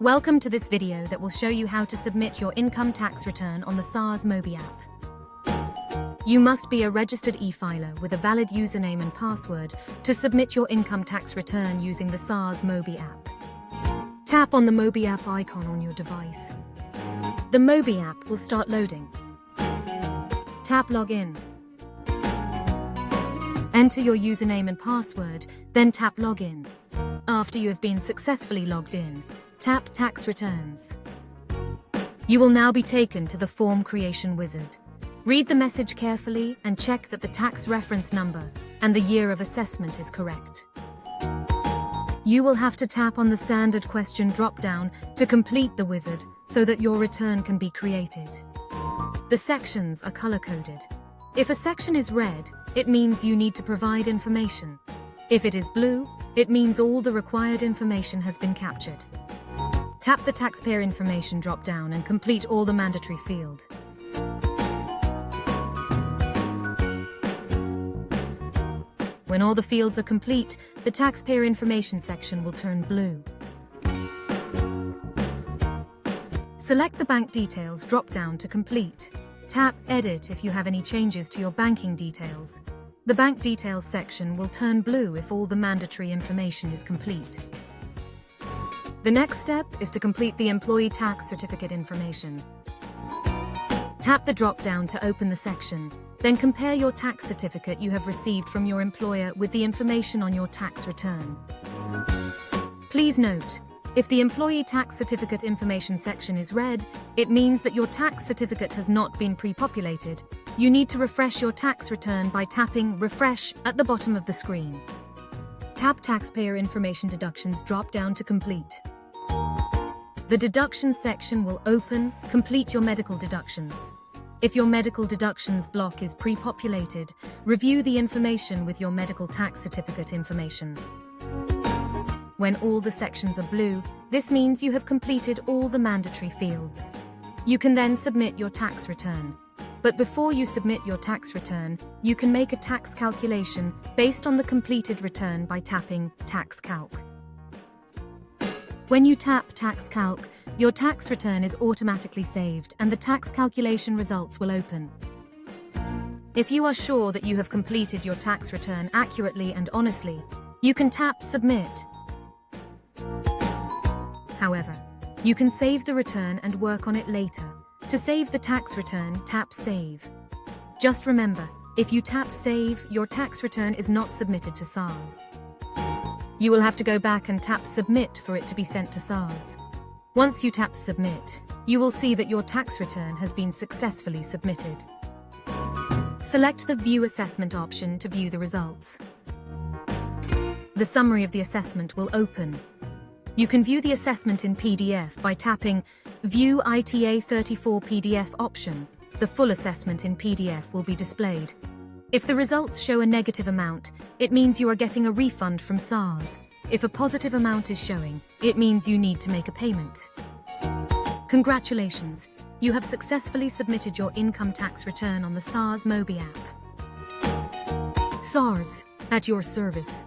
Welcome to this video that will show you how to submit your income tax return on the SARS Mobi app. You must be a registered e-filer with a valid username and password to submit your income tax return using the SARS Mobi app. Tap on the Mobi app icon on your device. The Mobi app will start loading. Tap Login. Enter your username and password, then tap Login. After you have been successfully logged in, tap Tax Returns. You will now be taken to the form creation wizard. Read the message carefully and check that the tax reference number and the year of assessment is correct. You will have to tap on the standard question drop-down to complete the wizard so that your return can be created. The sections are color-coded. If a section is red, it means you need to provide information. If it is blue, it means all the required information has been captured. Tap the taxpayer information drop-down and complete all the mandatory fields. When all the fields are complete, the taxpayer information section will turn blue. Select the bank details drop-down to complete. Tap Edit if you have any changes to your banking details. The bank details section will turn blue if all the mandatory information is complete. The next step is to complete the employee tax certificate information. Tap the drop-down to open the section, then compare your tax certificate you have received from your employer with the information on your tax return. Please note, if the employee tax certificate information section is red, it means that your tax certificate has not been pre-populated. You need to refresh your tax return by tapping Refresh at the bottom of the screen. Tap Taxpayer Information Deductions drop-down to complete. The Deductions section will open. Complete your medical deductions. If your medical deductions block is pre-populated, review the information with your medical tax certificate information. When all the sections are blue, this means you have completed all the mandatory fields. You can then submit your tax return. But before you submit your tax return, you can make a tax calculation based on the completed return by tapping Tax Calc. When you tap Tax Calc, your tax return is automatically saved and the tax calculation results will open. If you are sure that you have completed your tax return accurately and honestly, you can tap Submit. However, you can save the return and work on it later. To save the tax return, tap Save. Just remember, if you tap Save, your tax return is not submitted to SARS. You will have to go back and tap Submit for it to be sent to SARS. Once you tap Submit, you will see that your tax return has been successfully submitted. Select the View Assessment option to view the results. The summary of the assessment will open. You can view the assessment in PDF by tapping View ITA 34 PDF option. The full assessment in PDF will be displayed. If the results show a negative amount, it means you are getting a refund from SARS. If a positive amount is showing, it means you need to make a payment. Congratulations! You have successfully submitted your income tax return on the SARS Mobi app. SARS, at your service.